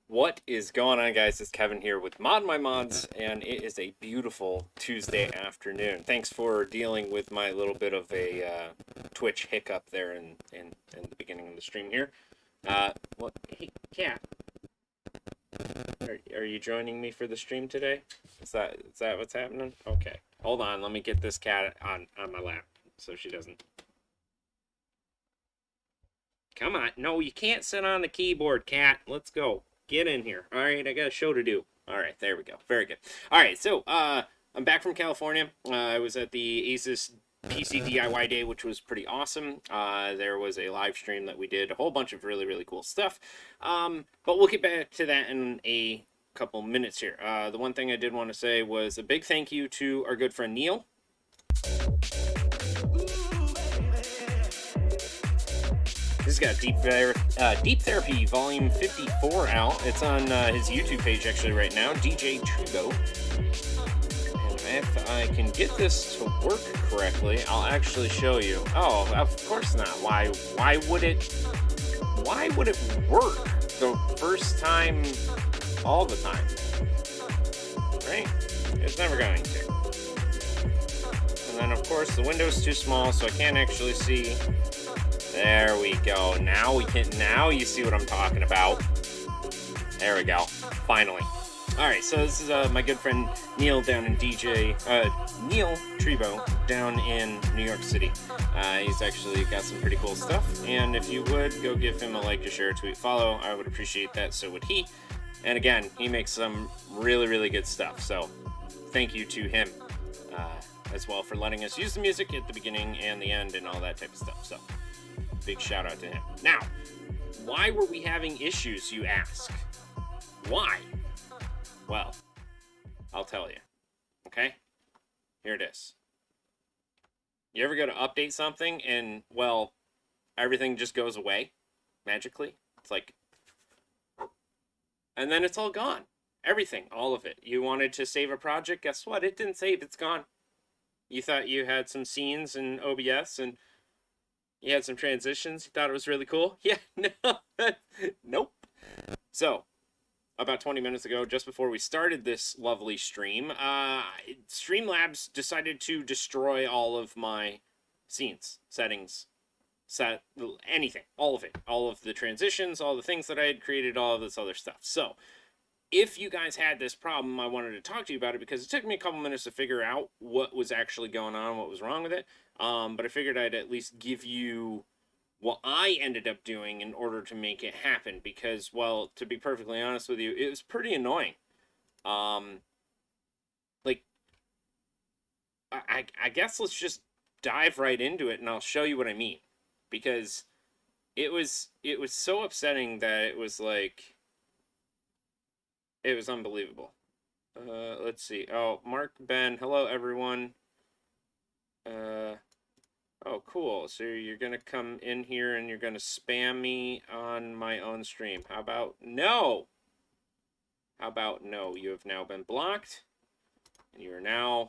What is going on, guys? It's Kevin here with ModMyMods, and it is a beautiful Tuesday afternoon. Thanks for dealing with my little bit of a Twitch hiccup there in the beginning of the stream here. What? Hey, cat. Are you joining me for the stream today? Is that what's happening? Okay. Hold on. Let me get this cat on my lap so she doesn't. Come on. No, you can't sit on the keyboard, cat. Let's go. Get in here. All right, I got a show to do. All right, there we go. Very good. All right, so I'm back from California. I was at the ASUS PC DIY day, which was pretty awesome. There was a live stream that we did, a whole bunch of really, really cool stuff. But we'll get back to that in a couple minutes here. The one thing I did want to say was a big thank you to our good friend Neil. This has got Deep Therapy Volume 54 out. It's on his YouTube page actually right now, DJ Trudeau. And if I can get this to work correctly, I'll actually show you. Oh, of course not. Why would it work the first time all the time? Right? It's never going to. And then of course the window's too small, so I can't actually see. There we go. Now you see what I'm talking about. There we go. Finally. Alright, so this is my good friend Neil down in Neil Trebo down in New York City. He's actually got some pretty cool stuff, and if you would, go give him a like, a share, a tweet, follow. I would appreciate that, so would he. And again, he makes some really, really good stuff, so thank you to him as well for letting us use the music at the beginning and the end and all that type of stuff, so big shout out to him. Now, why were we having issues, you ask? Why? Well, I'll tell you. Okay? Here it is. You ever go to update something and, well, everything just goes away magically? It's like, and then it's all gone. Everything, all of it. You wanted to save a project, guess what? It didn't save, it's gone. You thought you had some scenes in OBS and you had some transitions. You thought it was really cool? Yeah, no. Nope. So, about 20 minutes ago, just before we started this lovely stream, Streamlabs decided to destroy all of my scenes, settings, anything, all of it. All of the transitions, all the things that I had created, all of this other stuff. So, if you guys had this problem, I wanted to talk to you about it because it took me a couple minutes to figure out what was actually going on, what was wrong with it. But I figured I'd at least give you what I ended up doing in order to make it happen because, well, to be perfectly honest with you, it was pretty annoying. Like, I guess let's just dive right into it and I'll show you what I mean. Because it was so upsetting that it was like, it was unbelievable. Let's see. Oh, Mark, Ben, hello everyone. Oh, cool. So you're going to come in here and you're going to spam me on my own stream. How about no? How about no? You have now been blocked. And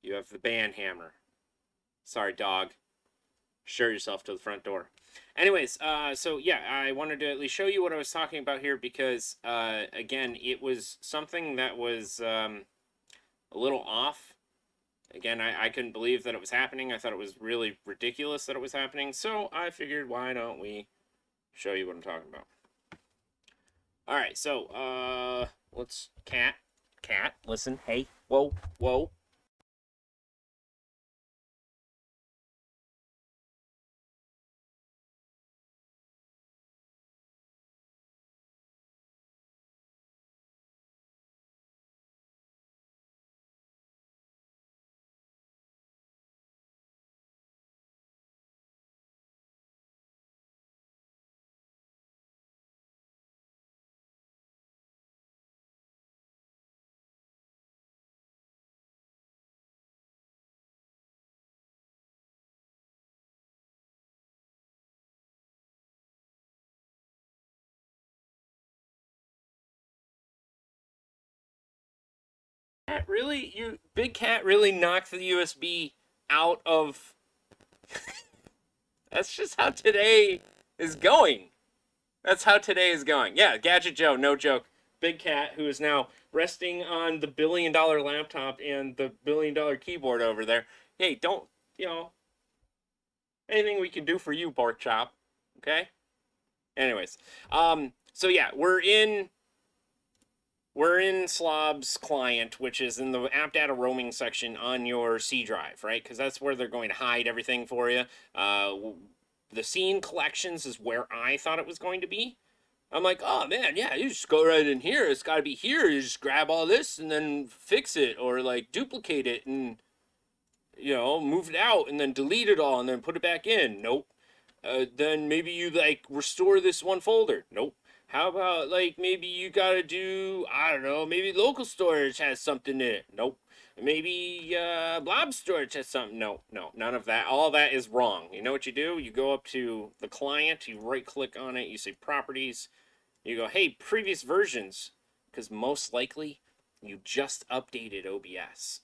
you have the band hammer. Sorry, dog. Show yourself to the front door. Anyways, so yeah, I wanted to at least show you what I was talking about here because, again, it was something that was a little off. Again, I couldn't believe that it was happening. I thought it was really ridiculous that it was happening. So I figured, why don't we show you what I'm talking about? All right, so let's cat, listen, hey, whoa, whoa. Big Cat really knocked the USB out of. That's just how today is going. That's how today is going. Yeah, Gadget Joe, no joke. Big Cat, who is now resting on the $1 billion laptop and the $1 billion keyboard over there. Hey, don't, anything we can do for you, Pork Chop. Okay? Anyways, so yeah, we're in Slob's client, which is in the app data roaming section on your C drive, right? Because that's where they're going to hide everything for you. The scene collections is where I thought it was going to be. I'm like, oh man, yeah, you just go right in here. It's got to be here. You just grab all this and then fix it or like duplicate it and, move it out and then delete it all and then put it back in. Nope. Then maybe you like restore this one folder. Nope. How about like maybe you gotta do, I don't know, maybe local storage has something in it. Nope. Maybe blob storage has something. No, none of that. All that is wrong. You know what you do? You go up to the client, you right click on it, you say properties, you go, hey, previous versions, because most likely you just updated OBS.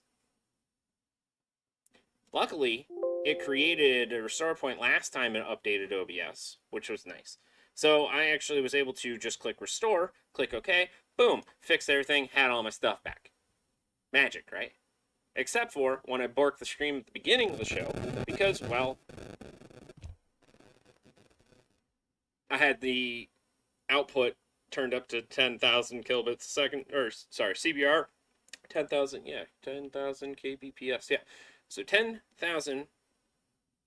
Luckily, it created a restore point last time it updated OBS, which was nice. So I actually was able to just click restore, click OK, boom, fixed everything, had all my stuff back. Magic, right? Except for when I borked the stream at the beginning of the show, because, well, I had the output turned up to 10,000 kilobits a second, or sorry, CBR, 10,000, yeah, 10,000 kbps, yeah. So 10,000,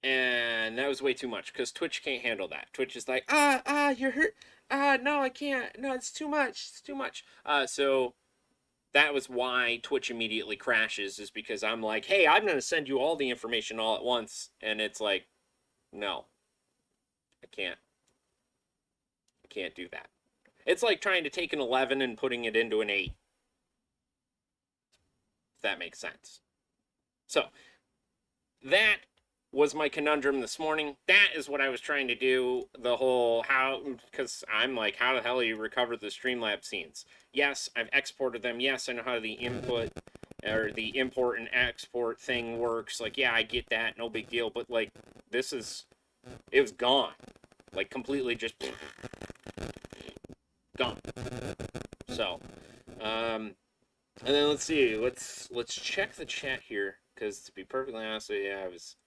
and that was way too much because Twitch can't handle that. Twitch is like, you're hurt. No, I can't. No, it's too much. It's too much. So that was why Twitch immediately crashes, is because I'm like, hey, I'm going to send you all the information all at once. And it's like, no, I can't. I can't do that. It's like trying to take an 11 and putting it into an 8. If that makes sense. So that was my conundrum this morning. That is what I was trying to do. The whole because I'm like, how the hell do you recover the Streamlabs scenes? Yes, I've exported them. Yes, I know how the input or the import and export thing works. Like, yeah, I get that. No big deal. But like, it was gone. Like, completely just gone. So, and then let's see. Let's check the chat here, because to be perfectly honest with you, I was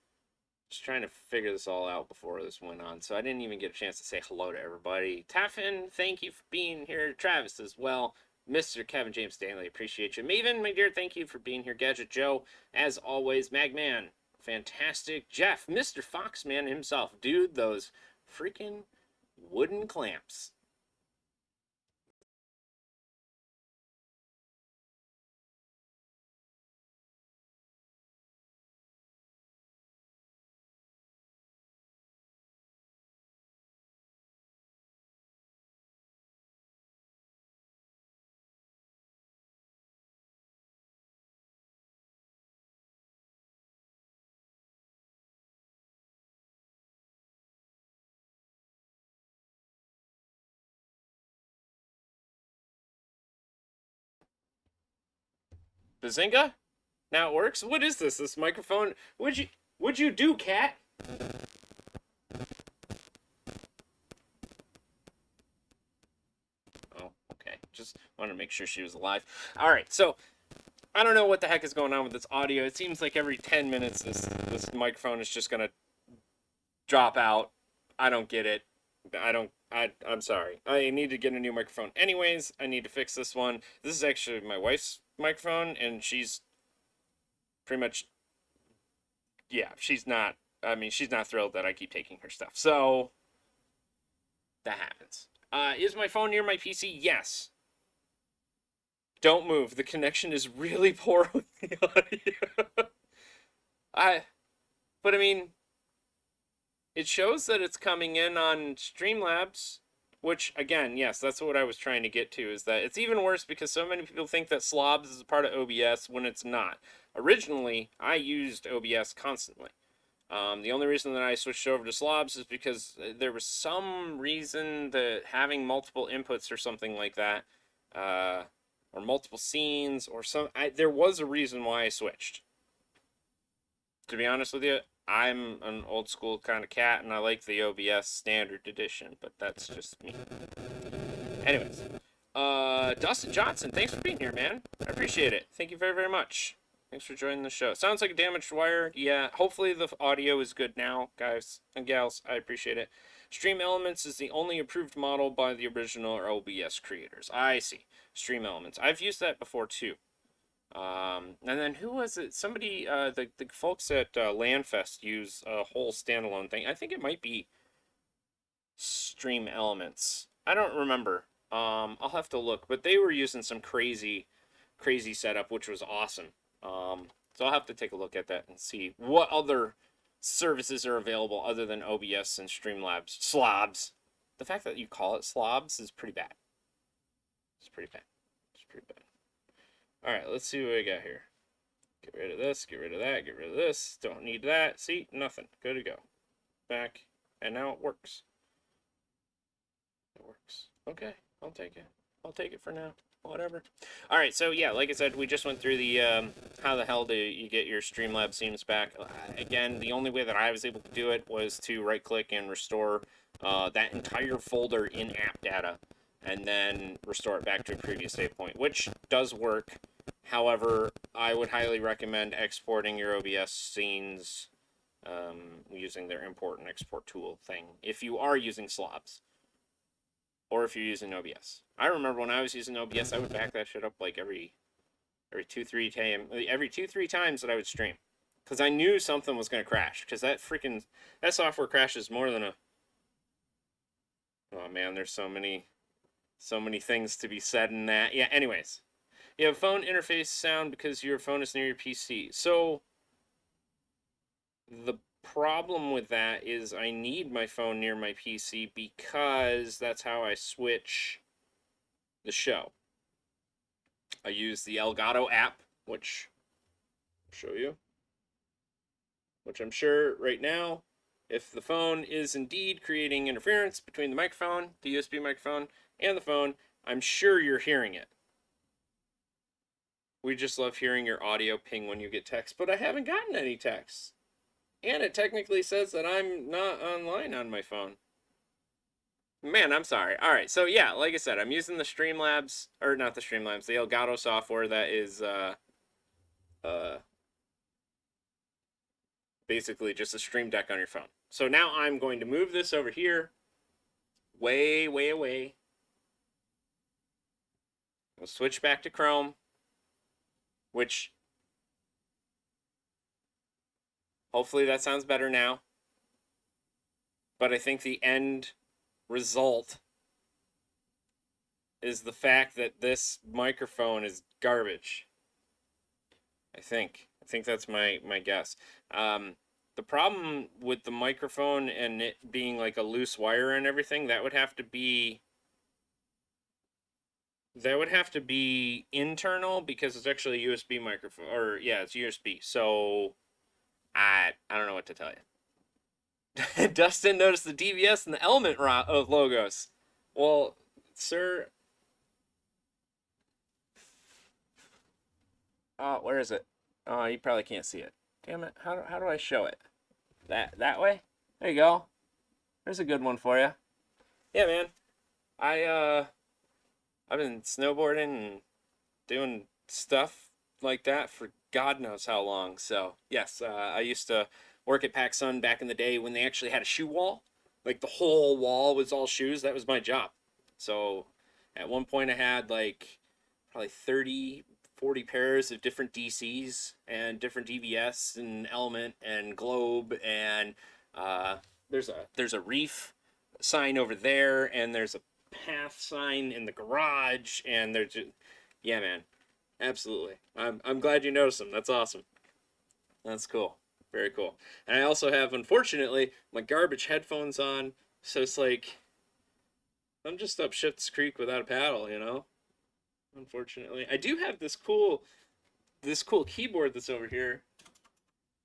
just trying to figure this all out before this went on, so I didn't even get a chance to say hello to everybody. Taffin, thank you for being here. Travis as well. Mr. Kevin James Stanley, appreciate you. Maven, my dear, thank you for being here. Gadget Joe, as always. Magman, fantastic. Jeff, Mr. Foxman himself. Dude, those freaking wooden clamps. Bazinga? Now it works? What is this? This microphone? What'd you do, cat? Oh, okay. Just wanted to make sure she was alive. Alright, so I don't know what the heck is going on with this audio. It seems like every 10 minutes this microphone is just gonna drop out. I don't get it. I'm sorry. I need to get a new microphone. Anyways, I need to fix this one. This is actually my wife's microphone, and she's pretty much, yeah, she's not thrilled that I keep taking her stuff. So, that happens. Is my phone near my PC? Yes. Don't move. The connection is really poor with the audio. But I mean, it shows that it's coming in on Streamlabs, which, again, yes, that's what I was trying to get to, is that it's even worse because so many people think that slobs is a part of OBS when it's not. Originally, I used OBS constantly. The only reason that I switched over to slobs is because there was some reason that having multiple inputs or something like that, or multiple scenes, or there was a reason why I switched. To be honest with you, I'm an old school kind of cat, and I like the OBS standard edition, but that's just me. Anyways, Dustin Johnson, thanks for being here, man. I appreciate it. Thank you very, very much. Thanks for joining the show. Sounds like a damaged wire. Yeah, hopefully the audio is good now, guys and gals. I appreciate it. Stream Elements is the only approved model by the original OBS creators. I see. Stream Elements. I've used that before, too. And then who was it? Somebody, the folks at Landfest use a whole standalone thing. I think it might be Stream Elements. I don't remember. I'll have to look, but they were using some crazy setup, which was awesome. So I'll have to take a look at that and see what other services are available other than OBS and Streamlabs. Slobs. The fact that you call it slobs is pretty bad. It's pretty bad. It's pretty bad. Alright, let's see what we got here. Get rid of this, get rid of that, get rid of this. Don't need that. See? Nothing. Good to go. Back. And now it works. It works. Okay, I'll take it. I'll take it for now. Whatever. Alright, so yeah, like I said, we just went through the, how the hell do you get your Streamlabs scenes back. Again, the only way that I was able to do it was to right-click and restore that entire folder in app data, and then restore it back to a previous save point, which does work. However, I would highly recommend exporting your OBS scenes using their import and export tool thing if you are using slobs, or if you're using OBS. I remember when I was using OBS, I would back that shit up like every 2-3 times that I would stream, because I knew something was going to crash, because that software crashes more than a... Oh man, there's so many things to be said in that. Yeah, anyways. You have phone interface sound because your phone is near your PC. So, the problem with that is I need my phone near my PC because that's how I switch the show. I use the Elgato app, which I'll show you. Which I'm sure right now, if the phone is indeed creating interference between the microphone, the USB microphone, and the phone, I'm sure you're hearing it. We just love hearing your audio ping when you get text, but I haven't gotten any texts. And it technically says that I'm not online on my phone. Man, I'm sorry. Alright, so yeah, like I said, I'm using the Streamlabs, or not the Streamlabs, the Elgato software that is, basically just a Stream Deck on your phone. So now I'm going to move this over here, way away. We'll switch back to Chrome, which hopefully that sounds better now. But I think the end result is the fact that this microphone is garbage. I think that's my guess. The problem with the microphone and it being like a loose wire and everything, that would have to be internal, because it's actually a USB microphone, or yeah, it's USB. So I don't know what to tell you. Dustin noticed the DVS and the Element logos. Well, sir, Oh, where is it? Oh, you probably can't see it. Damn it. How do I show it? That way? There you go. There's a good one for you. Yeah, man. I've been snowboarding and doing stuff like that for God knows how long. So, yes, I used to work at PacSun back in the day when they actually had a shoe wall. Like the whole wall was all shoes. That was my job. So, at one point I had like probably 30, 40 pairs of different DCs and different DVS and Element and Globe, and there's a reef sign over there, and there's a path sign in the garage, and there's just, yeah, man, absolutely. I'm glad you noticed them. That's awesome. That's cool. Very cool. And I also have, unfortunately, my garbage headphones on, so it's like I'm just up Shit's Creek without a paddle, you know? Unfortunately. I do have this cool keyboard that's over here.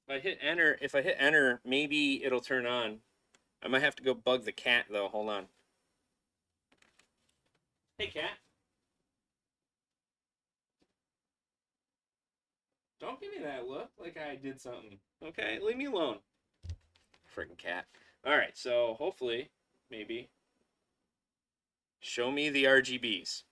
If I hit enter, maybe it'll turn on. I might have to go bug the cat though. Hold on. Hey cat. Don't give me that look like I did something. Okay, leave me alone. Freaking cat. Alright, so hopefully, maybe. Show me the RGBs.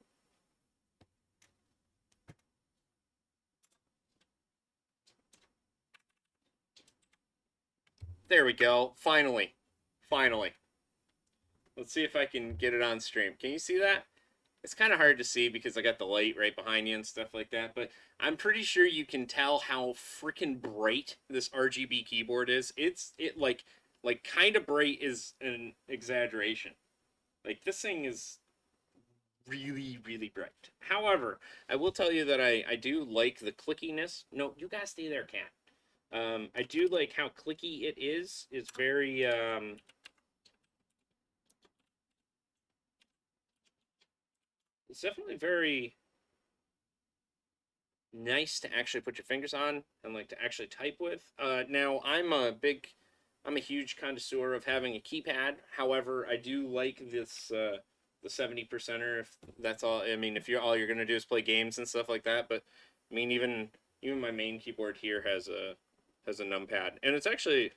There we go. Finally. Finally. Let's see if I can get it on stream. Can you see that? It's kind of hard to see because I got the light right behind you and stuff like that, but I'm pretty sure you can tell how freaking bright this RGB keyboard is. It like kind of bright is an exaggeration. Like this thing is really, really bright. However, I will tell you that I do like the clickiness. No, you guys stay there, cat. I do like how clicky it is. It's very it's definitely very nice to actually put your fingers on and like to actually type with. Now I'm a huge connoisseur of having a keypad. However, I do like this the 70%er if that's all. I mean, if you're gonna do is play games and stuff like that. But I mean, even my main keyboard here has a numpad, and it's actually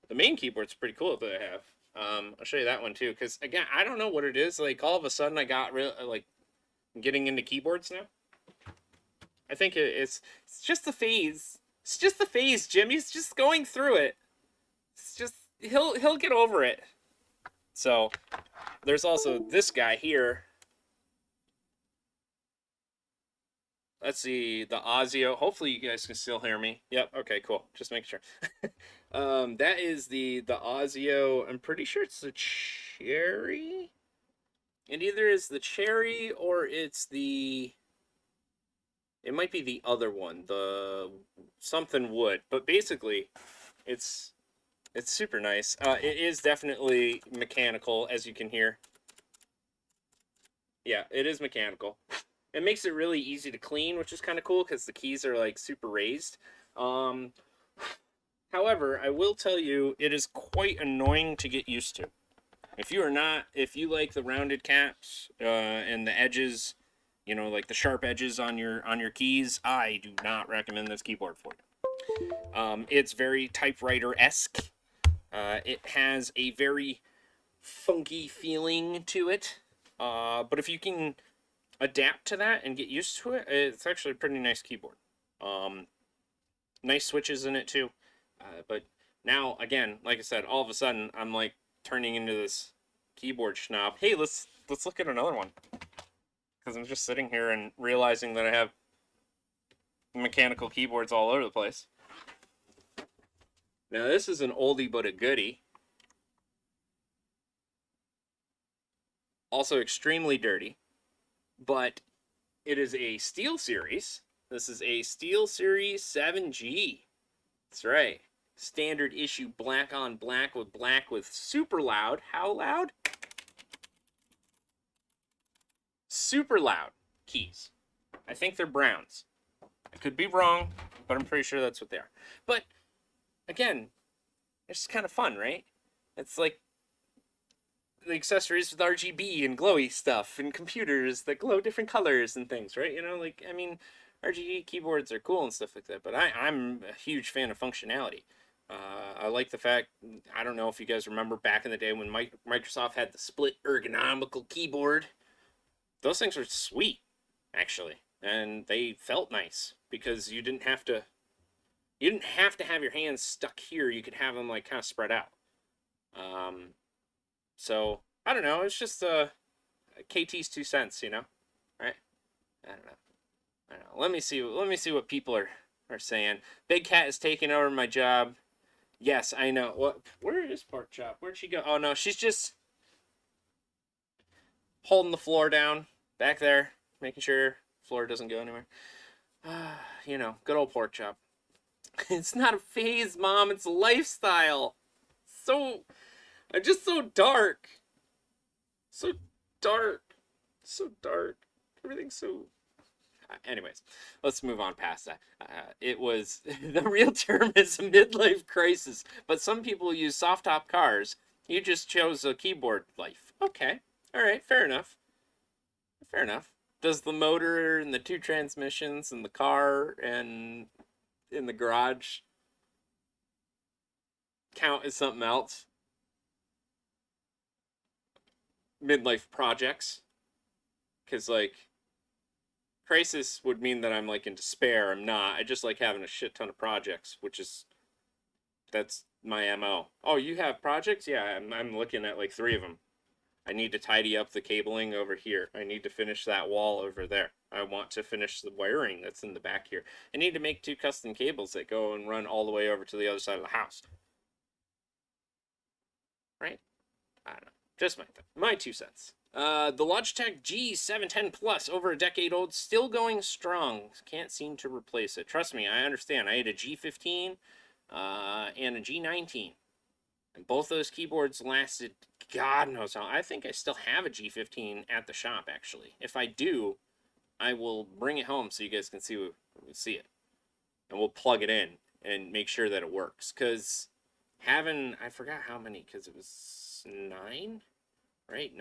the main keyboard's pretty cool that I have. I'll show you that one too, because again, I don't know what it is. Like all of a sudden, I got real like getting into keyboards now. I think it's just the phase. It's just the phase, Jim. He's just going through it. It's just he'll get over it. So there's also this guy here. Let's see, the Audio. Hopefully you guys can still hear me. Yep. Okay. Cool. Just make sure. That is the Audio. I'm pretty sure it's the Cherry. It either is the Cherry or it's the. It might be the other one, the something wood. But basically, it's super nice. It is definitely mechanical, as you can hear. Yeah, it is mechanical. It makes it really easy to clean, which is kind of cool because the keys are like super raised. However, I will tell you, it is quite annoying to get used to. If you like the rounded caps and the edges, you know, like the sharp edges on your keys, I do not recommend this keyboard for you. It's very typewriter-esque. It has a very funky feeling to it. But if you can adapt to that and get used to it, it's actually a pretty nice keyboard. Nice switches in it too. But now, again, like I said, all of a sudden I'm like turning into this keyboard schnob. Hey, let's look at another one. Because I'm just sitting here and realizing that I have mechanical keyboards all over the place. Now this is an oldie but a goodie. Also extremely dirty. But it is a Steel Series. This is a Steel Series 7G. That's right. Standard issue black on black with super loud. How loud? Super loud keys. I think they're browns. I could be wrong, but I'm pretty sure that's what they are. But again, it's just kind of fun, right? It's like the accessories with RGB and glowy stuff and computers that glow different colors and things, right? You know, like, I mean, RGB keyboards are cool and stuff like that, but I'm a huge fan of functionality. I like the fact, I don't know if you guys remember back in the day when Microsoft had the split ergonomical keyboard. Those things were sweet, actually, and they felt nice because you didn't have to have your hands stuck here. You could have them like kind of spread out. So I don't know. It's just KT's 2 cents, you know, right? I don't know. I don't know. Let me see what people are saying. Big Cat is taking over my job. Yes, I know. What? Where is Pork Chop? Where'd she go? Oh no, she's just holding the floor down back there, making sure the floor doesn't go anywhere. You know, good old Pork Chop. It's not a phase, Mom. It's a lifestyle. So, just so dark. So dark. So dark. Everything's so... Anyways, let's move on past that. It was... The real term is a midlife crisis, but some people use soft-top cars. You just chose a keyboard life. Okay. All right. Fair enough. Fair enough. Does the motor and the 2 transmissions and the car and in the garage count as something else? Midlife projects? Because, like, crisis would mean that I'm, like, in despair. I'm not. I just like having a shit ton of projects, which is... That's my MO. Oh, you have projects? Yeah, I'm looking at, like, 3 of them. I need to tidy up the cabling over here. I need to finish that wall over there. I want to finish the wiring that's in the back here. I need to make 2 custom cables that go and run all the way over to the other side of the house. Right? I don't know. Just my 2 cents. The Logitech G710 Plus, over a decade old, still going strong. Can't seem to replace it. Trust me, I understand. I had a G15 and a G19. And both those keyboards lasted God knows how. I think I still have a G15 at the shop, actually. If I do, I will bring it home so you guys can see it. And we'll plug it in and make sure that it works. Because having, I forgot how many, because it was 9, right?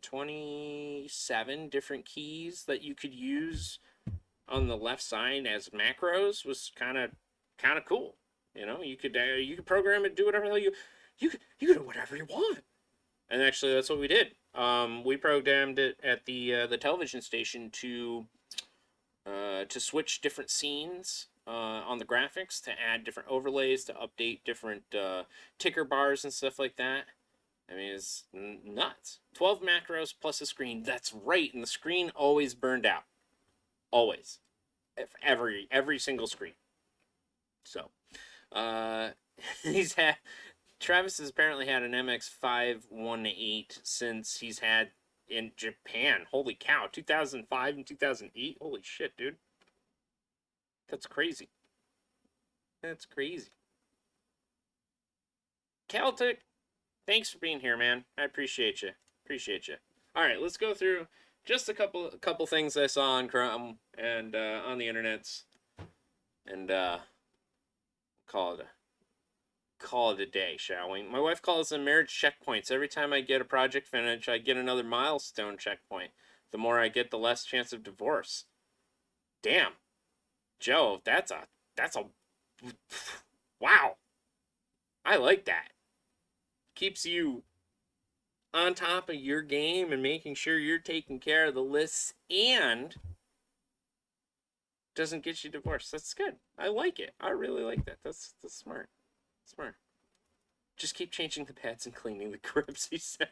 27 different keys that you could use on the left side as macros was kind of cool. You know, you could program it, do whatever the hell you could do whatever you want. And actually, that's what we did. We programmed it at the television station to switch different scenes on the graphics, to add different overlays, to update different ticker bars and stuff like that. I mean, it's nuts. 12 macros plus a screen. That's right, and the screen always burned out. Always. Every single screen. So, Travis has apparently had an MX518 since he's had in Japan. Holy cow, 2005 and 2008? Holy shit, dude. That's crazy. That's crazy. Celtic, thanks for being here, man. I appreciate you. Appreciate you. All right, let's go through just a couple things I saw on Chrome and on the internets, and call it a day, shall we? My wife calls them marriage checkpoints. Every time I get a project finished, I get another milestone checkpoint. The more I get, the less chance of divorce. Damn, Joe, that's a wow. I like that. Keeps you on top of your game and making sure you're taking care of the lists and doesn't get you divorced. That's good. I like it. I really like that. That's smart. Smart. Just keep changing the pads and cleaning the grips, he says.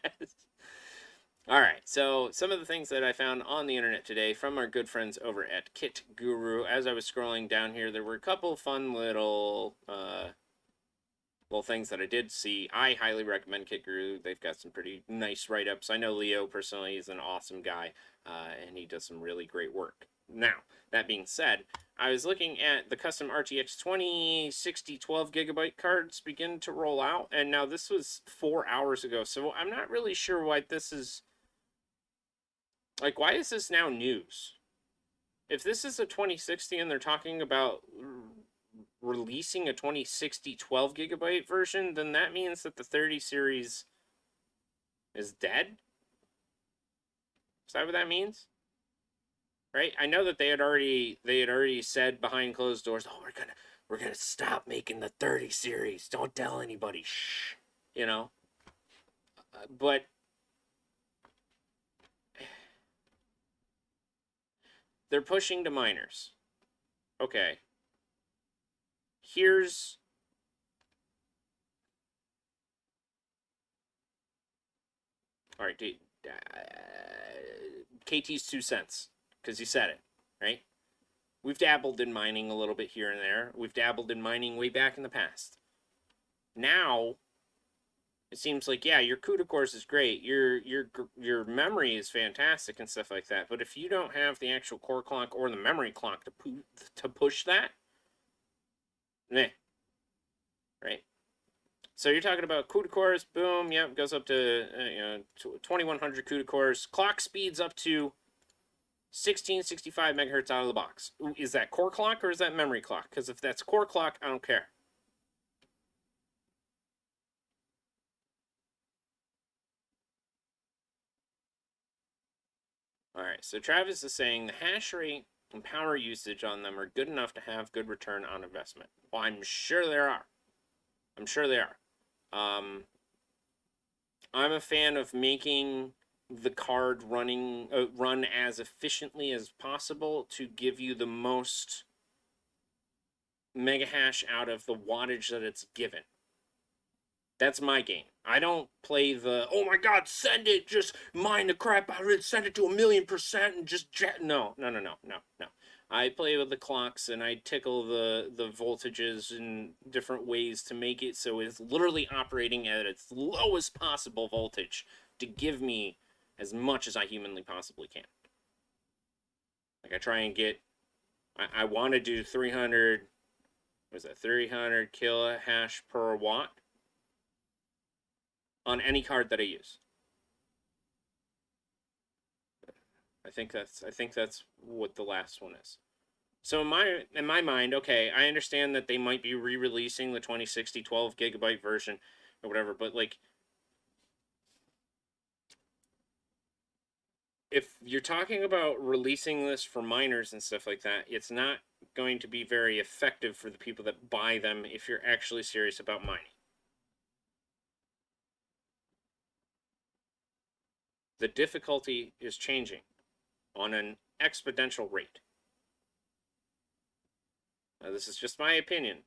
Alright, so some of the things that I found on the internet today from our good friends over at Kit Guru. As I was scrolling down here, there were a couple fun little things that I did see. I highly recommend Kit Guru. They've got some pretty nice write-ups. I know Leo personally is an awesome guy, and he does some really great work. Now, that being said, I was looking at the custom RTX 2060 12GB cards begin to roll out, and now this was 4 hours ago, so I'm not really sure why this is... Like, why is this now news? If this is a 2060 and they're talking about releasing a 2060 12GB version, then that means that the 30 series is dead? Is that what that means? right? I know that they had already said behind closed doors, oh, we're gonna stop making the 30 series. Don't tell anybody. Shh. You know, but they're pushing to miners. Okay. Here's all right. KT's 2 cents because he said it, right? We've dabbled in mining a little bit here and there. We've dabbled in mining way back in the past. Now, it seems like, yeah, your CUDA course is great. Your memory is fantastic and stuff like that. But if you don't have the actual core clock or the memory clock to push that, meh, right? So you're talking about CUDA cores, boom, yep, goes up to 2100 CUDA cores. Clock speeds up to 1665 megahertz out of the box. Is that core clock or is that memory clock? Because if that's core clock, I don't care. All right, so Travis is saying the hash rate and power usage on them are good enough to have good return on investment. Well, I'm sure there are. I'm sure they are. I'm a fan of making the card run as efficiently as possible to give you the most mega hash out of the wattage that it's given. That's my game. I don't play the, oh my god, send it, just mine the crap out of it, send it to 1,000,000% and just no. I play with the clocks and I tickle the voltages in different ways to make it so it's literally operating at its lowest possible voltage to give me as much as I humanly possibly can. Like I try and get, I want to do 300, was that 300 kilohash per watt on any card that I use. I think that's what the last one is. So in my mind, okay, I understand that they might be re-releasing the 2060 12 gigabyte version or whatever, but like if you're talking about releasing this for miners and stuff like that, it's not going to be very effective for the people that buy them if you're actually serious about mining. The difficulty is changing on an exponential rate. Now, this is just my opinion.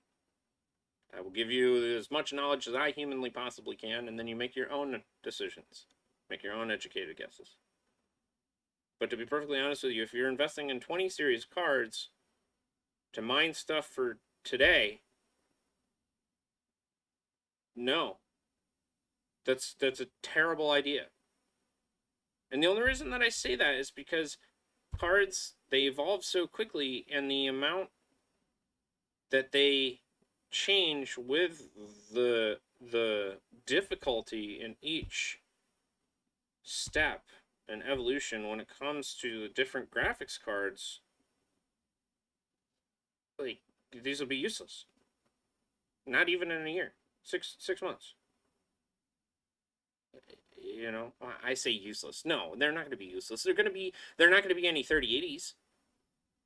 I will give you as much knowledge as I humanly possibly can, and then you make your own decisions. Make your own educated guesses. But to be perfectly honest with you, if you're investing in 20 series cards to mine stuff for today, no. That's a terrible idea. And the only reason that I say that is because cards, they evolve so quickly, and the amount that they change with the difficulty in each step and evolution when it comes to the different graphics cards, like these will be useless. Not even in a year. 6 months. You know, I say useless. No, they're not going to be useless. They're not going to be any 3080s.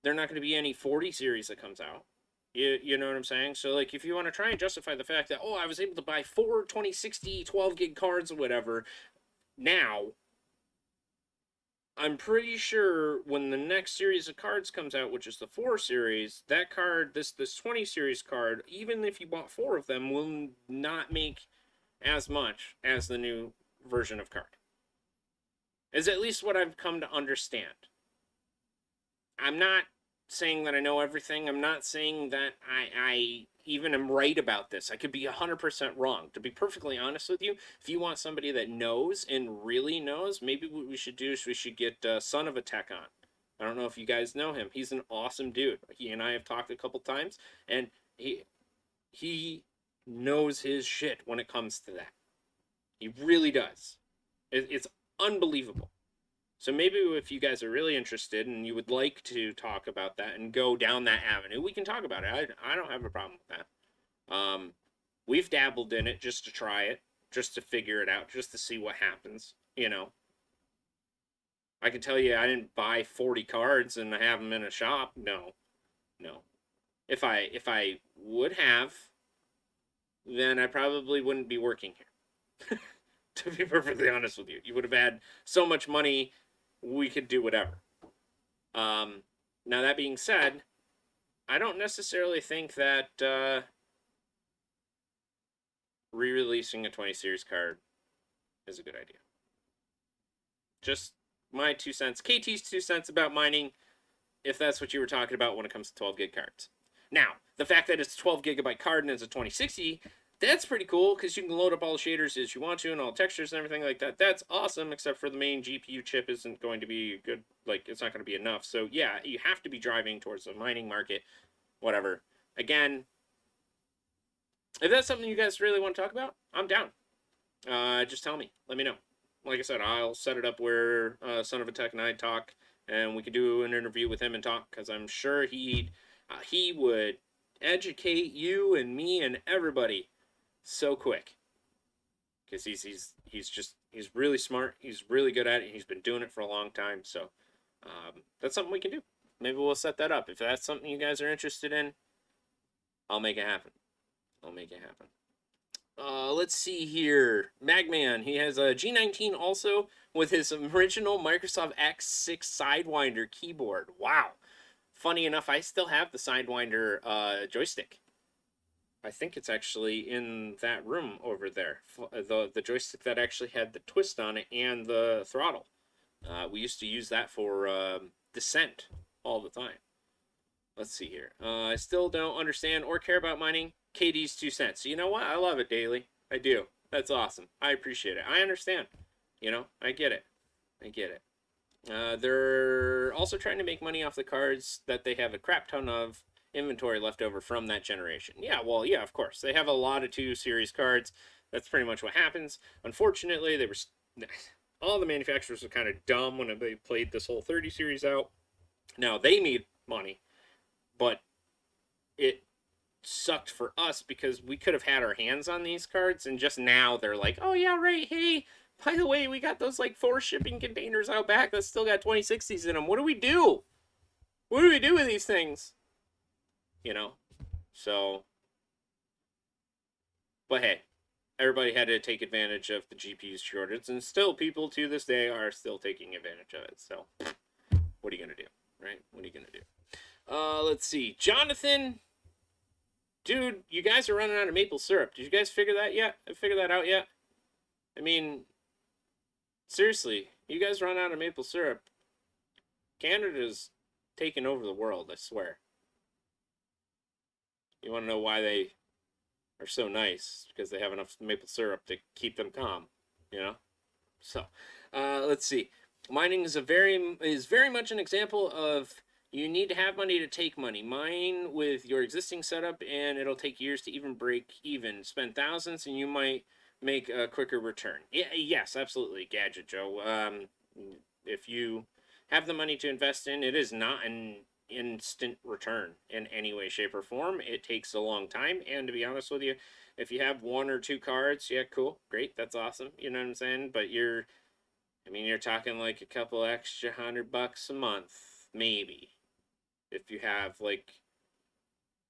They're not going to be any 40 series that comes out. You know what I'm saying? So, like, if you want to try and justify the fact that, oh, I was able to buy 4 2060 12 gig cards or whatever, now, I'm pretty sure when the next series of cards comes out, which is the 4 series, that card, this 20 series card, even if you bought 4 of them, will not make as much as the new version of card. Is at least what I've come to understand. I'm not saying that I know everything. I'm not saying that I even am right about this. I could be 100% wrong. To be perfectly honest with you, if you want somebody that knows and really knows, maybe what we should do is we should get Son of a Tech on. I don't know if you guys know him. He's an awesome dude. He and I have talked a couple times, and he knows his shit when it comes to that. He really does. It's unbelievable. So maybe if you guys are really interested and you would like to talk about that and go down that avenue, we can talk about it. I don't have a problem with that. We've dabbled in it just to try it, just to figure it out, just to see what happens, you know. I can tell you I didn't buy 40 cards and have them in a shop. No, no. If I would have, then I probably wouldn't be working here. To be perfectly honest with you, you would have had so much money, we could do whatever. Now that being said, I don't necessarily think that re-releasing a 20 series card is a good idea. Just my 2 cents. KT's 2 cents about mining, if that's what you were talking about when it comes to 12 gig cards. Now, the fact that it's a 12 gigabyte card and it's a 2060, that's pretty cool because you can load up all the shaders as you want to and all the textures and everything like that. That's awesome, except for the main GPU chip isn't going to be good. Like, it's not going to be enough. So, yeah, you have to be driving towards the mining market, whatever. Again, if that's something you guys really want to talk about, I'm down. Just tell me. Let me know. Like I said, I'll set it up where Son of a Tech and I talk, and we can do an interview with him and talk, because I'm sure he would educate you and me and everybody so quick. Because he's really smart. He's really good at it. He's been doing it for a long time. So that's something we can do. Maybe we'll set that up. If that's something you guys are interested in, I'll make it happen. I'll make it happen. Let's see here. Magman, he has a G19 also with his original Microsoft X6 Sidewinder keyboard. Wow. Funny enough, I still have the Sidewinder joystick. I think it's actually in that room over there. The joystick that actually had the twist on it and the throttle. We used to use that for Descent all the time. Let's see here. I still don't understand or care about mining. KD's 2 cents. You know what? I love it, Daily. I do. That's awesome. I appreciate it. I understand. You know, I get it. I get it. They're also trying to make money off the cards that they have a crap ton of inventory left over from that generation. Yeah, well, yeah, of course. They have a lot of 2 series cards. That's pretty much what happens. Unfortunately, they were all the manufacturers were kind of dumb when they played this whole 30 series out. Now, they made money, but it sucked for us because we could have had our hands on these cards, and just now they're like, oh yeah, right, hey, by the way, we got those like 4 shipping containers out back that still got 2060s in them. What do we do? What do we do with these things? You know? So, but hey, everybody had to take advantage of the GPU shortage, and still people to this day are still taking advantage of it. So, what are you gonna do, right? What are you gonna do? Let's see. Jonathan, dude, you guys are running out of maple syrup. Did you guys figure that yet? Figure that out yet? I mean, seriously, you guys run out of maple syrup. Canada's taking over the world, I swear. You want to know why they are so nice? Because they have enough maple syrup to keep them calm, you know? So, let's see. Mining is very much an example of you need to have money to take money. Mine with your existing setup, and it'll take years to even break even. Spend thousands, and you might make a quicker return. Yeah, yes, absolutely, Gadget Joe. If you have the money to invest in, it is not an instant return in any way, shape, or form. It takes a long time, and to be honest with you, if you have 1 or 2 cards, yeah, cool, great, that's awesome. You know what I'm saying? But you're talking like a couple extra $100 a month, maybe. If you have like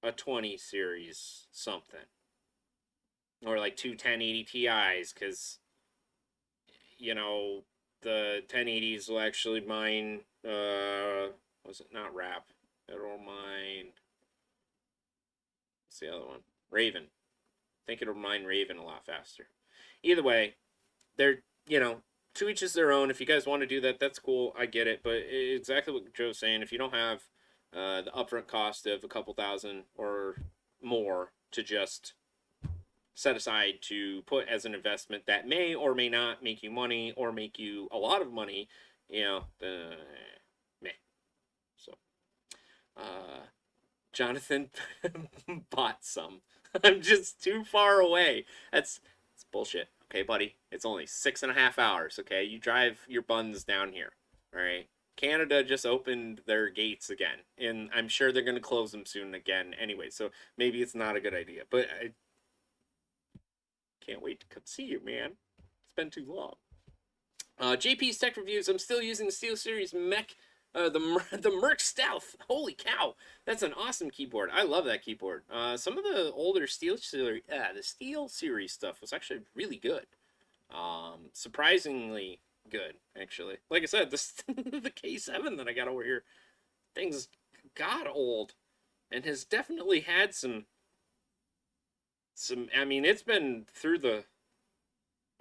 a 20 series something, or like 2 1080 Ti's, because you know the 1080s will actually mine was it not wrap, it'll mine, what's the other one, Raven. I think it'll mine Raven a lot faster. Either way, they're, you know, to each is their own. If you guys want to do that, that's cool, I get it. But exactly what Joe's saying, if you don't have the upfront cost of a couple thousand or more to just set aside to put as an investment that may or may not make you money or make you a lot of money, you know, meh. So, Jonathan bought some. I'm just too far away. That's bullshit. Okay, buddy. It's only 6.5 hours. Okay, you drive your buns down here. All right. Canada just opened their gates again, and I'm sure they're going to close them soon again anyway, so maybe it's not a good idea. But I can't wait to come see you, man. It's been too long. JP's Tech Reviews. I'm still using the SteelSeries Mech, the Merc Stealth. Holy cow, that's an awesome keyboard. I love that keyboard. Some of the older the SteelSeries stuff was actually really good. Surprisingly good, actually. Like I said, this the K7 that I got over here, things got old, and has definitely had some. I mean, it's been through the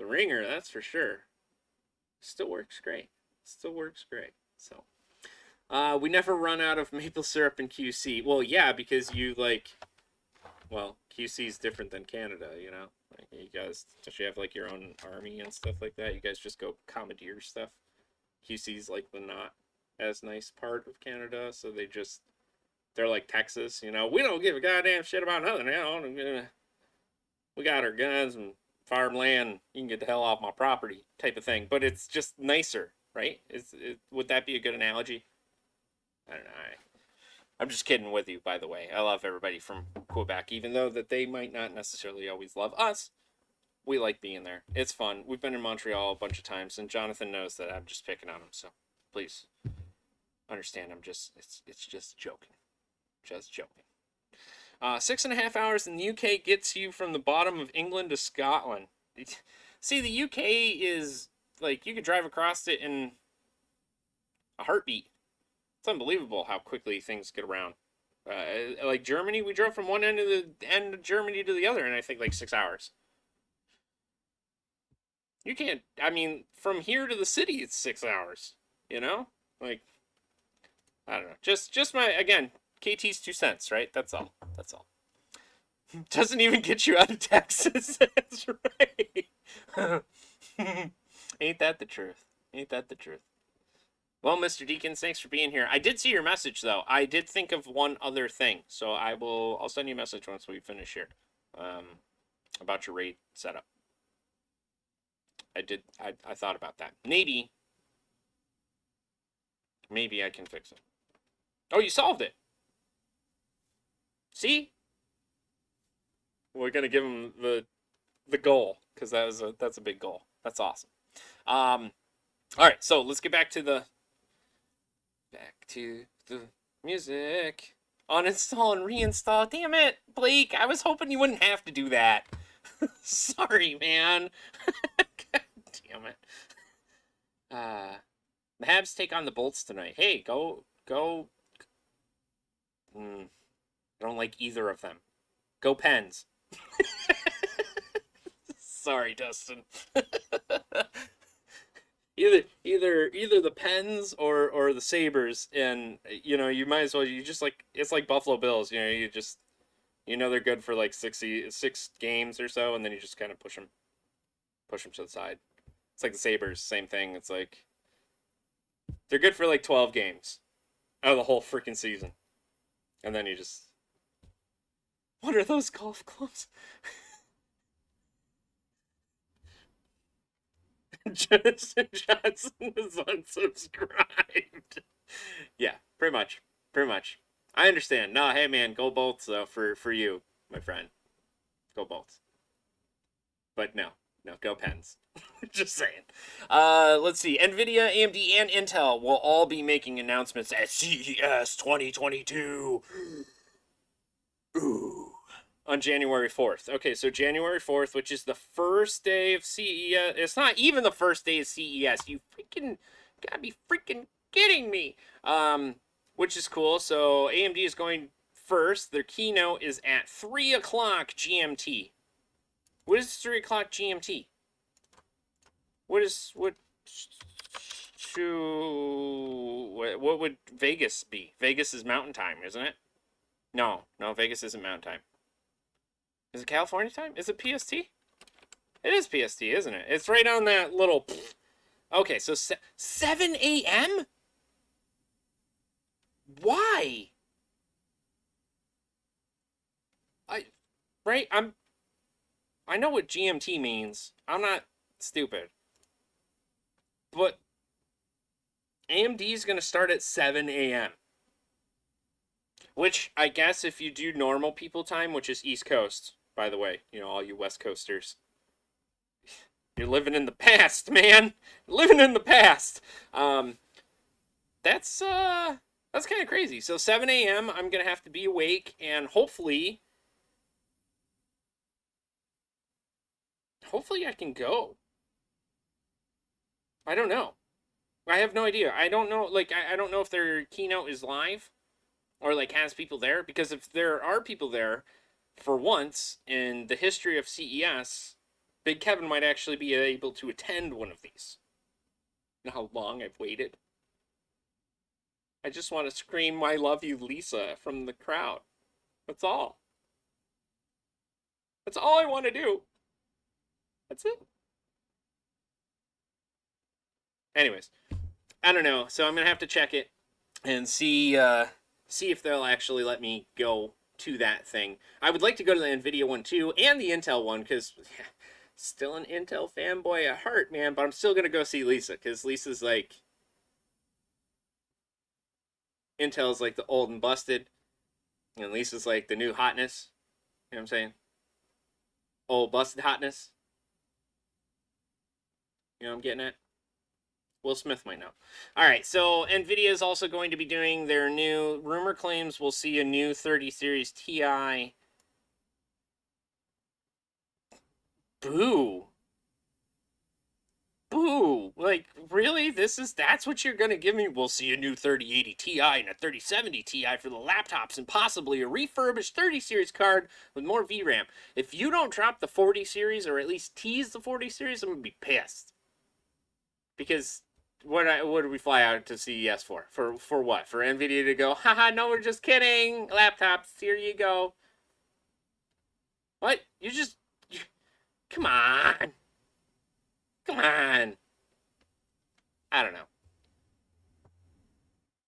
ringer, that's for sure. Still works great. Still works great. So, we never run out of maple syrup in QC. Well, yeah, because well, QC is different than Canada, you know? Like, you guys, especially have, like, your own army and stuff like that. You guys just go commandeer stuff. QC's, like, the not as nice part of Canada, so they're like Texas, you know? We don't give a goddamn shit about nothing, you know? We got our guns and farmland, you can get the hell off my property type of thing, but it's just nicer, right? Would that be a good analogy? I don't know. I'm just kidding with you, by the way. I love everybody from Quebec, even though that they might not necessarily always love us. We like being there. It's fun. We've been in Montreal a bunch of times, and Jonathan knows that I'm just picking on him, so please understand. It's just joking. Just joking. 6.5 hours in the UK gets you from the bottom of England to Scotland. See, the UK is, like, you could drive across it in a heartbeat. It's unbelievable how quickly things get around. Like Germany, we drove from one end of Germany to the other in, I think, like 6 hours. You can't, I mean, from here to the city, it's 6 hours, you know? Like, I don't know. Just my, again, KT's 2 cents, right? That's all. That's all. Doesn't even get you out of Texas. That's right. Ain't that the truth? Ain't that the truth? Well, Mr. Deacons, thanks for being here. I did see your message, though. I did think of one other thing, so I'll send you a message once we finish here, about your raid setup. I thought about that. Maybe I can fix it. Oh, you solved it. See? We're gonna give him the goal, because that's a big goal. That's awesome. All right, so let's get back to the music. Uninstall and reinstall. Damn it, Blake! I was hoping you wouldn't have to do that. Sorry, man. God damn it. The Habs take on the Bolts tonight. Hey, go. I don't like either of them. Go Pens. Sorry, Dustin. either the Pens or the Sabres, and you know, you might as well, it's like Buffalo Bills, you know, they're good for like 6 games or so, and then you just kind of push them to the side. It's like the Sabres, same thing. It's like they're good for like 12 games out of the whole freaking season, and then you just, what are those golf clubs? Jonathan Johnson is unsubscribed. Yeah, pretty much. I understand. No, hey man, go Bolts though, for you, my friend. Go Bolts. But no, go Pens. Just saying. Let's see. NVIDIA, AMD, and Intel will all be making announcements at CES 2022. Ooh. On January 4th. Okay, so January 4th, which is the first day of CES. It's not even the first day of CES. You freaking gotta be freaking kidding me. Which is cool. So AMD is going first. Their keynote is at 3 o'clock GMT. What is 3 o'clock GMT? What would Vegas be? Vegas is Mountain Time, isn't it? No, Vegas isn't Mountain Time. Is it California time? Is it PST? It is PST, isn't it? It's right on that little... Okay, so 7 a.m.? Why? I know what GMT means. I'm not stupid. But AMD is going to start at 7 a.m. Which, I guess, if you do normal people time, which is East Coast, by the way, you know, all you West Coasters, You're living in the past, man. Living in the past. That's kind of crazy. So 7 a.m. I'm gonna have to be awake, and hopefully I can go. I don't know. I have no idea. I don't know. Like, I don't know if their keynote is live or like has people there, because if there are people there, for once in the history of CES, BIGKevin might actually be able to attend one of these. You know how long I've waited? I just want to scream, "I love you, Lisa," from the crowd. That's all. That's all I want to do. That's it. Anyways, I don't know. So I'm going to have to check it and see if they'll actually let me go to that thing. I would like to go to the NVIDIA one too, and the Intel one, because still an Intel fanboy at heart, man. But I'm still going to go see Lisa, because Lisa's like... Intel's like the old and busted, and Lisa's like the new hotness. You know what I'm saying? Old busted hotness. You know what I'm getting at? Will Smith might know. Alright, so NVIDIA is also going to be doing their new... Rumor claims we'll see a new 30 Series Ti. Boo. Boo. Like, really? That's what you're gonna give me? We'll see a new 3080 Ti and a 3070 Ti for the laptops, and possibly a refurbished 30 Series card with more VRAM. If you don't drop the 40 Series, or at least tease the 40 Series, I'm gonna be pissed. Because... What did we fly out to CES for? For what? For NVIDIA to go, haha, no, we're just kidding. Laptops, here you go. What? Come on. Come on. I don't know.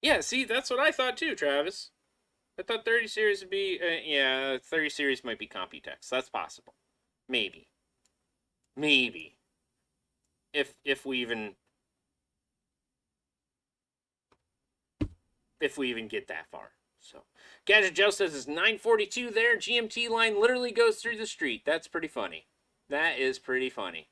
Yeah, see, that's what I thought too, Travis. I thought 30 Series would be, yeah, 30 Series might be Computex. That's possible. Maybe. Maybe. If we even... If we even get that far. So, Gadget Joe says it's 9:42 there. GMT line literally goes through the street. That's pretty funny. That is pretty funny.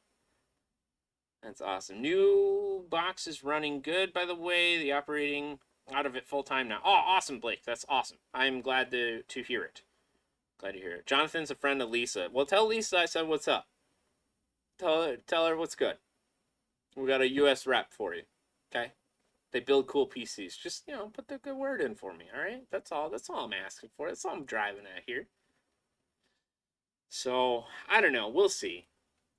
That's awesome. New box is running good, by the way. The operating out of it full time now. Oh, awesome, Blake. That's awesome. I'm glad to hear it. Glad to hear it. Jonathan's a friend of Lisa. Well, tell Lisa I said what's up. Tell her what's good. We got a U.S. rep for you. Okay? They build cool PCs. Just, you know, put the good word in for me, all right? That's all I'm asking for. That's all I'm driving at here. So, I don't know. We'll see.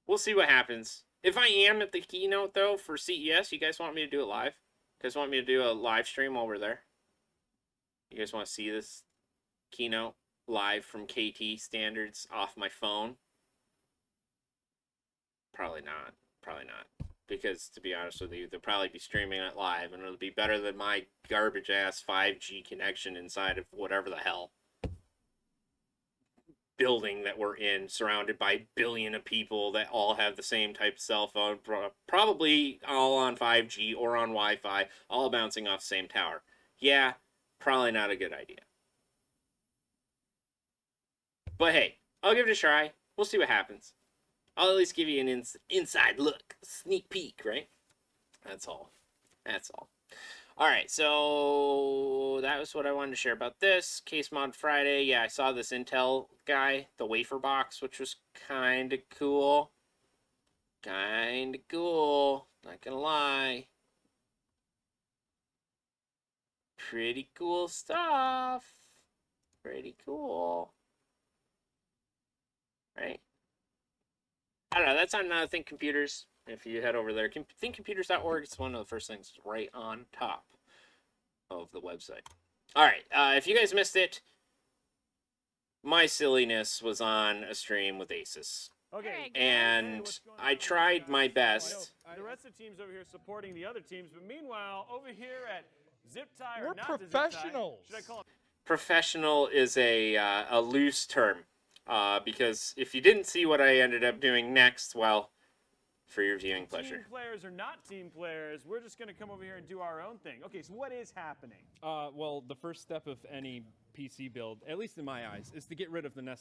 We'll see what happens. If I am at the keynote, though, for CES, you guys want me to do it live? You guys want me to do a live stream while we're there? You guys want to see this keynote live from KT standards off my phone? Probably not. Probably not. Because, to be honest with you, they'll probably be streaming it live, and it'll be better than my garbage-ass 5G connection inside of whatever the hell building that we're in, surrounded by a billion of people that all have the same type of cell phone, probably all on 5G or on Wi-Fi, all bouncing off the same tower. Yeah, probably not a good idea. But hey, I'll give it a try. We'll see what happens. I'll at least give you an inside look, sneak peek, right? That's all. That's all. All right, so that was what I wanted to share about this. Case Mod Friday. Yeah, I saw this Intel guy, the wafer box, which was kind of cool. Kind of cool. Not gonna lie. Pretty cool stuff. Pretty cool. Right? I don't know, that's on Think Computers. If you head over there, thinkcomputers.org, it's one of the first things right on top of the website. All right, if you guys missed it, my silliness was on a stream with ASUS. Okay. And I tried my best. The rest of the teams over here supporting the other teams, but meanwhile, over here at Zip Tie, We're or not professionals. Zip Tie, should I call it? Professional is a loose term. Because if you didn't see what I ended up doing next, well, for your viewing pleasure. Team players or not team players, we're just going to come over here and do our own thing. Okay, so what is happening? Well, the first step of any PC build, at least in my eyes, is to get rid of the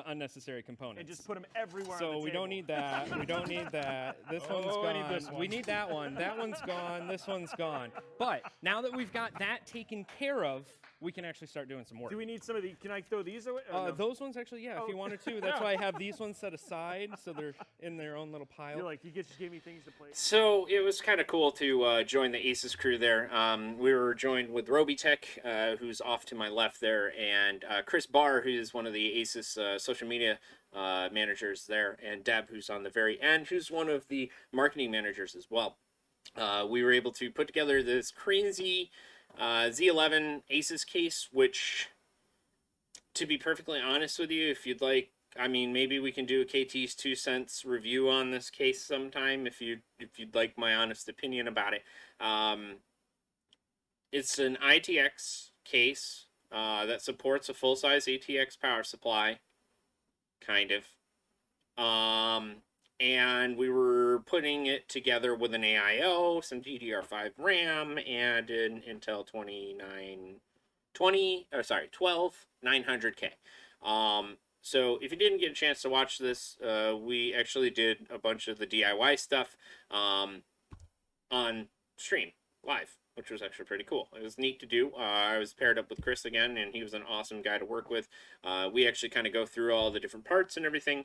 unnecessary components. And just put them everywhere on So the we table. don't need that. We don't need that. This one's Oh, gone. I need this one. We need that one. That one's gone. This one's gone. But now that we've got that taken care of, we can actually start doing some work. Do we need some of the? Can I throw these away? No? Those ones actually, yeah, if you wanted to. That's why I have these ones set aside, so they're in their own little pile. You're like, you just gave me things to play. So it was kind of cool to join the ASUS crew there. We were joined with Robitech, who's off to my left there, and Chris Barr, who's one of the ASUS social media managers there, and Deb, who's on the very end, who's one of the marketing managers as well. We were able to put together this crazy Z11 ASUS case, which, to be perfectly honest with you, if you'd like, I mean, maybe we can do a KT's 2 cents review on this case sometime if you'd like my honest opinion about it. It's an ITX case that supports a full-size ATX power supply, kind of. And we were putting it together with an AIO, some DDR5 RAM, and an Intel 12900K. So if you didn't get a chance to watch this, we actually did a bunch of the DIY stuff on stream, live, which was actually pretty cool. It was neat to do. I was paired up with Chris again, and he was an awesome guy to work with. We actually kind of go through all the different parts and everything,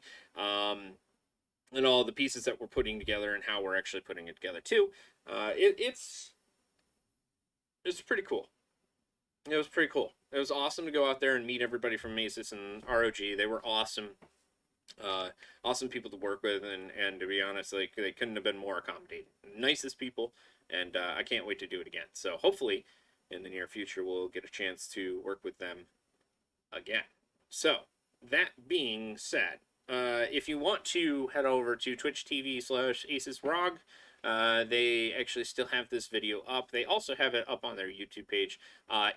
and all the pieces that we're putting together and how we're actually putting it together too. It's pretty cool. It was pretty cool. It was awesome to go out there and meet everybody from ASUS and ROG. They were awesome. Awesome people to work with, and to be honest, like, they couldn't have been more accommodating. Nicest people, and I can't wait to do it again. So hopefully in the near future we'll get a chance to work with them again. So that being said, if you want to head over to Twitch TV/ASUS ROG, they actually still have this video up. They also have it up on their YouTube page.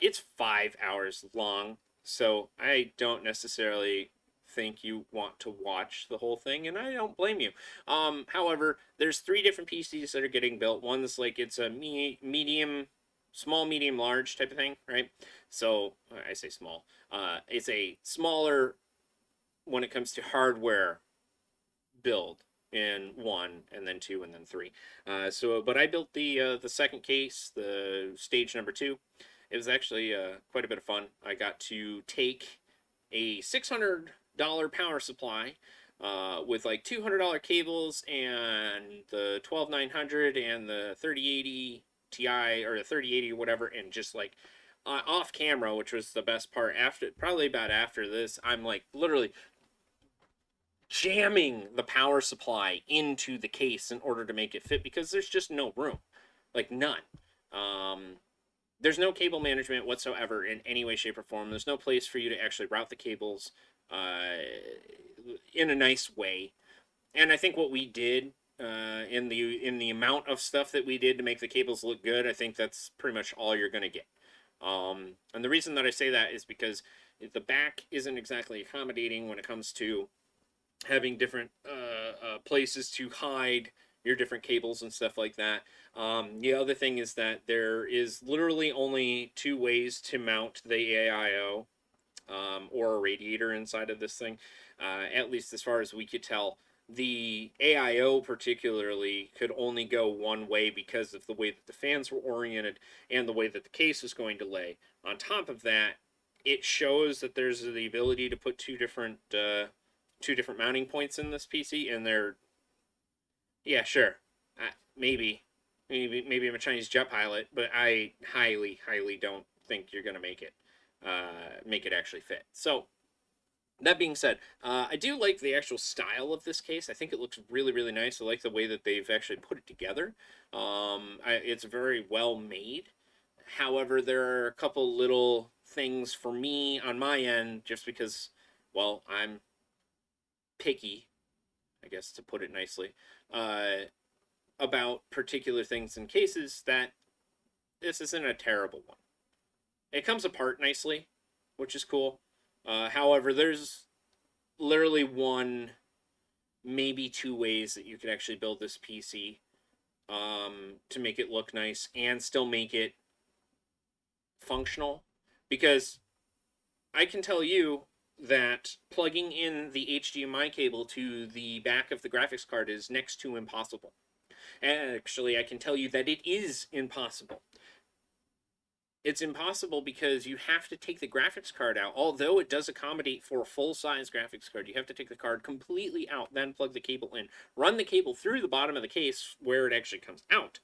It's 5 hours long, so I don't necessarily think you want to watch the whole thing, and I don't blame you. However, there's 3 different PCs that are getting built. One's like, it's a medium, small, medium, large type of thing, right? So I say small. It's a smaller when it comes to hardware build in 1, and then 2, and then 3. But I built the second case, the stage number 2. It was actually quite a bit of fun. I got to take a $600 power supply with like $200 cables and the 12900 and the 3080 Ti or the 3080 or whatever, and just like off camera, which was the best part. Probably about after this, I'm like literally jamming the power supply into the case in order to make it fit, because there's just no room, like none. There's no cable management whatsoever in any way, shape, or form. There's no place for you to actually route the cables in a nice way. And I think what we did in the amount of stuff that we did to make the cables look good, I think that's pretty much all you're going to get. And the reason that I say that is because the back isn't exactly accommodating when it comes to having different places to hide your different cables and stuff like that. The other thing is that there is literally only 2 ways to mount the AIO or a radiator inside of this thing, at least as far as we could tell. The AIO particularly could only go one way because of the way that the fans were oriented and the way that the case was going to lay. On top of that, it shows that there's the ability to put two different mounting points in this PC, and they're, yeah, sure, maybe I'm a Chinese jet pilot, but I highly don't think you're gonna make it actually fit. So that being said, I do like the actual style of this case. I think it looks really nice. I like the way that they've actually put it together. It's very well made. However, there are a couple little things for me on my end, just because, well, I'm picky, I guess, to put it nicely, about particular things in cases, that this isn't a terrible one. It comes apart nicely, which is cool. However, there's literally 1, maybe 2 ways that you could actually build this PC to make it look nice and still make it functional. Because I can tell you that plugging in the HDMI cable to the back of the graphics card is next to impossible. Actually, I can tell you that it is impossible. It's impossible because you have to take the graphics card out. Although it does accommodate for a full-size graphics card, you have to take the card completely out, then plug the cable in, run the cable through the bottom of the case where it actually comes out,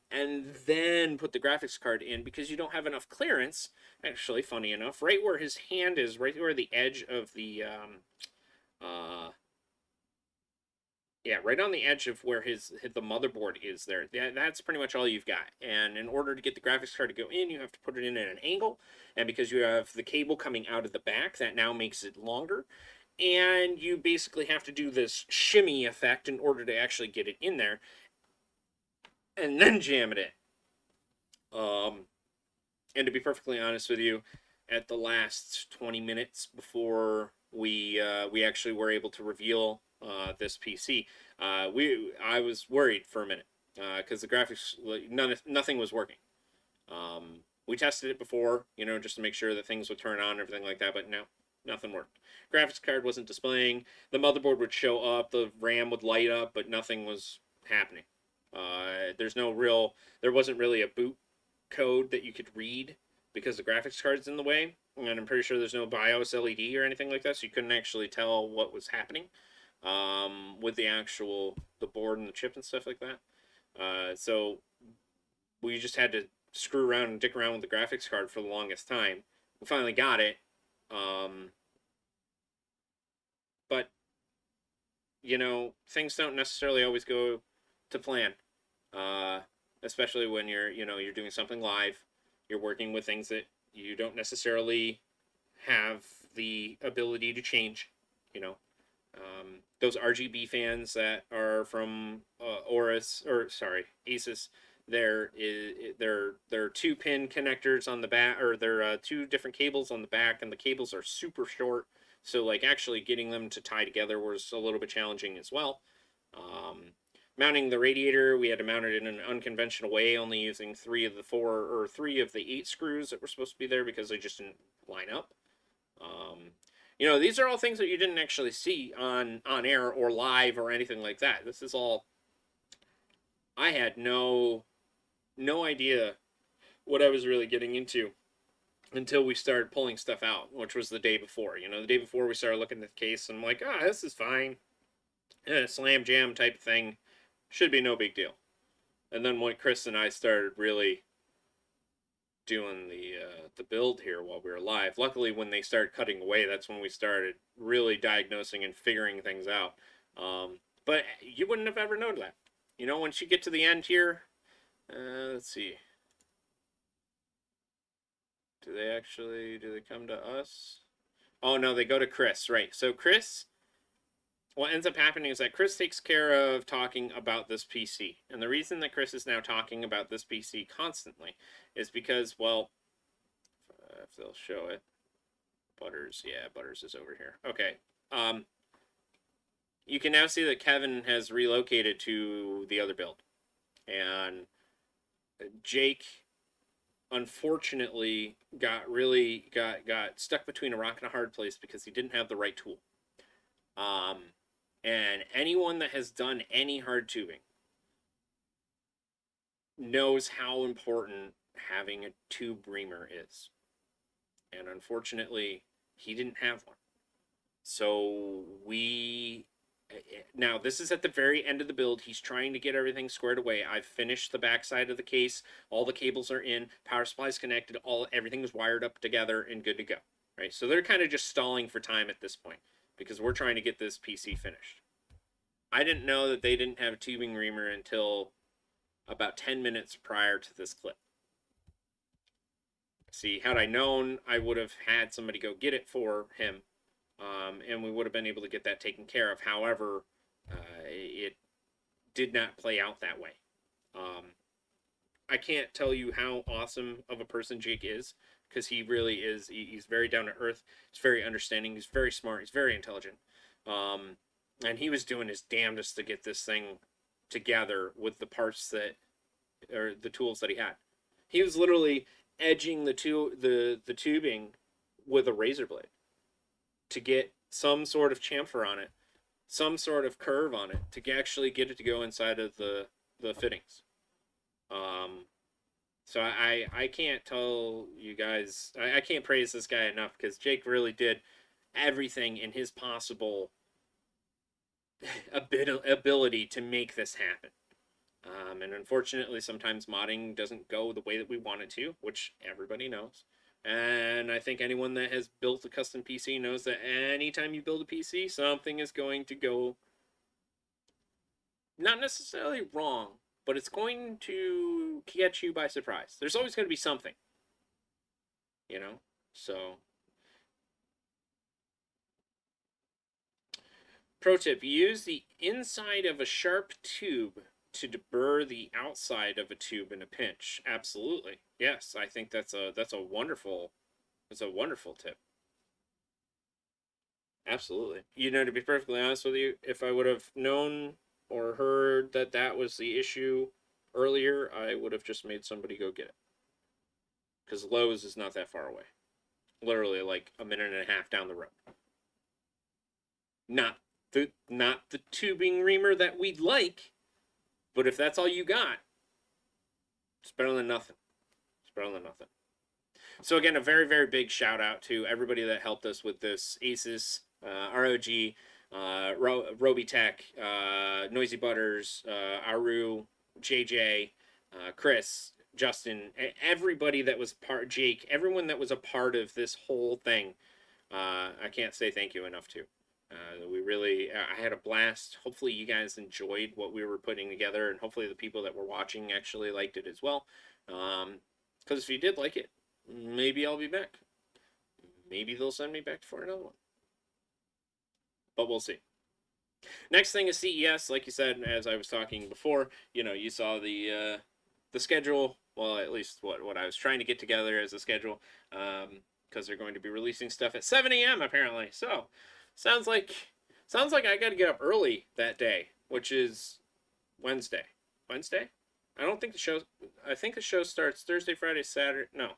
and then put the graphics card in because you don't have enough clearance. Actually, funny enough, right where his hand is, right where the edge of the yeah, right on the edge of where the motherboard is there. That's pretty much all you've got. And in order to get the graphics card to go in, you have to put it in at an angle. And because you have the cable coming out of the back, that now makes it longer. And you basically have to do this shimmy effect in order to actually get it in there. And then jam it in. And to be perfectly honest with you, at the last 20 minutes before we actually were able to reveal this PC, I was worried for a minute because the graphics, nothing was working. We tested it before, just to make sure that things would turn on and everything like that, but no, nothing worked. Graphics card wasn't displaying. The motherboard would show up, the RAM would light up, but nothing was happening. There wasn't really a boot code that you could read because the graphics card's in the way, and I'm pretty sure there's no BIOS LED or anything like that, so you couldn't actually tell what was happening with the board and the chip and stuff like that. So we just had to screw around and dick around with the graphics card for the longest time. We finally got it, but things don't necessarily always go to plan, especially when you're doing something live. You're working with things that you don't necessarily have the ability to change. Those RGB fans that are from ASUS, they're 2-pin connectors on the back, or they're 2 different cables on the back, and the cables are super short. So like actually getting them to tie together was a little bit challenging as well. Mounting the radiator, we had to mount it in an unconventional way, only using 3 of the 8 screws that were supposed to be there because they just didn't line up. These are all things that you didn't actually see on air or live or anything like that. This is all, I had no idea what I was really getting into until we started pulling stuff out, which was the day before. The day before we started looking at the case, and I'm like, this is fine. Slam jam type thing. Should be no big deal. And then when Chris and I started really doing the build here while we were live, luckily when they started cutting away, that's when we started really diagnosing and figuring things out. But you wouldn't have ever known that. Once you get to the end here, let's see. Do they come to us? Oh no, they go to Chris, right. So Chris, what ends up happening is that Chris takes care of talking about this PC. And the reason that Chris is now talking about this PC constantly is because, well, if they'll show it, Butters is over here. Okay. You can now see that Kevin has relocated to the other build. And Jake, unfortunately, got stuck between a rock and a hard place because he didn't have the right tool. And anyone that has done any hard tubing knows how important having a tube reamer is. And unfortunately, he didn't have one. So now this is at the very end of the build. He's trying to get everything squared away. I've finished the backside of the case. All the cables are in, power supply's connected, everything's wired up together and good to go. Right? So they're kind of just stalling for time at this point, because we're trying to get this PC finished. I didn't know that they didn't have a tubing reamer until about 10 minutes prior to this clip. See, had I known, I would have had somebody go get it for him, and we would have been able to get that taken care of. However, it did not play out that way. I can't tell you how awesome of a person Jake is, because he really is. He's very down to earth. He's very understanding. He's very smart. He's very intelligent. And he was doing his damnedest to get this thing together with the parts or the tools that he had. He was literally edging the tubing with a razor blade to get some sort of chamfer on it, some sort of curve on it, to actually get it to go inside of the fittings. So I can't tell you guys, I can't praise this guy enough, because Jake really did everything in his possible ability to make this happen. And unfortunately, sometimes modding doesn't go the way that we want it to, which everybody knows. And I think anyone that has built a custom PC knows that anytime you build a PC, something is going to go not necessarily wrong, but it's going to catch you by surprise. There's always going to be something, you know? So, pro tip, use the inside of a sharp tube to deburr the outside of a tube in a pinch. Absolutely. Yes, I think that's a wonderful tip. Absolutely. You know, to be perfectly honest with you, if I would have known or heard that that was the issue earlier, I would have just made somebody go get it. Because Lowe's is not that far away. Literally like a minute and a half down the road. Not the tubing reamer that we'd like, but if that's all you got, it's better than nothing. It's better than nothing. So again, a very, very big shout out to everybody that helped us with this. ASUS, ROG, Robitech, Noisy Butters, Aru, JJ, Chris, Justin, everybody that was Jake, everyone that was a part of this whole thing. I can't say thank you enough to. We really, I had a blast. Hopefully you guys enjoyed what we were putting together, and hopefully the people that were watching actually liked it as well. Because if you did like it, maybe I'll be back. Maybe they'll send me back for another one. But we'll see. Next thing is CES. Like you said, as I was talking before, you know, you saw the schedule. Well, at least what I was trying to get together as a schedule. Because they're going to be releasing stuff at 7 a.m. apparently. So, sounds like I got to get up early that day, which is Wednesday. Wednesday? I don't think the show. I think the show starts Thursday, Friday, Saturday. No,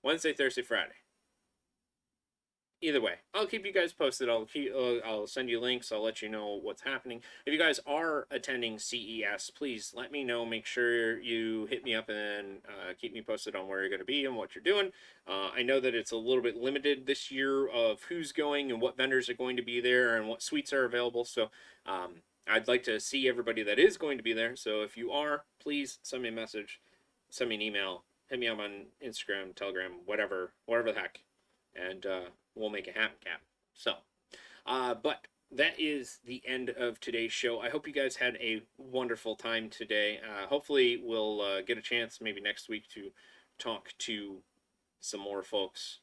Wednesday, Thursday, Friday. Either way, I'll keep you guys posted. I'll send you links. I'll let you know what's happening. If you guys are attending CES, please let me know. Make sure you hit me up and keep me posted on where you're going to be and what you're doing. I know that it's a little bit limited this year of who's going and what vendors are going to be there and what suites are available. So I'd like to see everybody that is going to be there. So if you are, please send me a message, send me an email, hit me up on Instagram, Telegram, whatever the heck. And we'll make it happen, Cap. So, but that is the end of today's show. I hope you guys had a wonderful time today. Hopefully we'll get a chance maybe next week to talk to some more folks.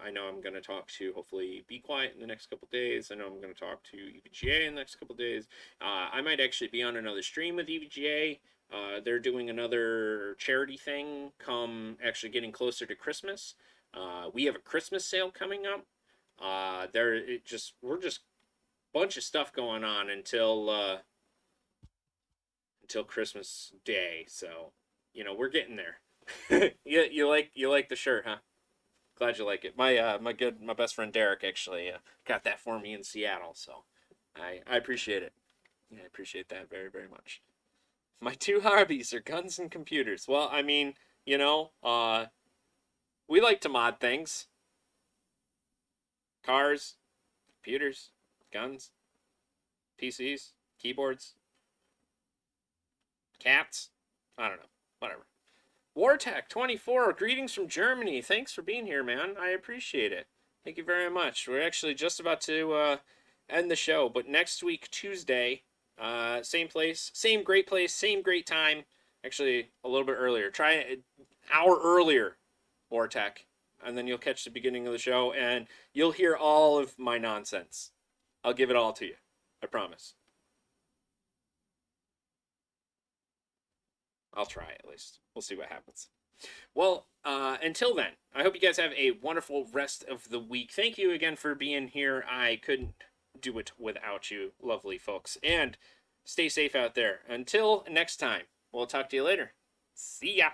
I know I'm going to talk to, hopefully, Be Quiet in the next couple days. I know I'm going to talk to EVGA in the next couple days. I might actually be on another stream with EVGA. They're doing another charity thing actually getting closer to Christmas. We have a Christmas sale coming up. We're just bunch of stuff going on until Christmas Day. So, you know, we're getting there. you like the shirt, huh? Glad you like it. My best friend Derek actually got that for me in Seattle. So, I appreciate it. Yeah, I appreciate that very, very much. My two hobbies are guns and computers. Well, I mean, you know, we like to mod things. Cars, computers, guns, PCs, keyboards, cats. I don't know. Whatever. Wartech24, greetings from Germany. Thanks for being here, man. I appreciate it. Thank you very much. We're actually just about to end the show, but next week, Tuesday, same place, same great time. Actually, a little bit earlier. Try an hour earlier. Wartech, and then you'll catch the beginning of the show and you'll hear all of my nonsense. I'll give it all to you. I promise. I'll try at least. We'll see what happens. Well, until then, I hope you guys have a wonderful rest of the week. Thank you again for being here. I couldn't do it without you, lovely folks. And stay safe out there. Until next time, we'll talk to you later. See ya.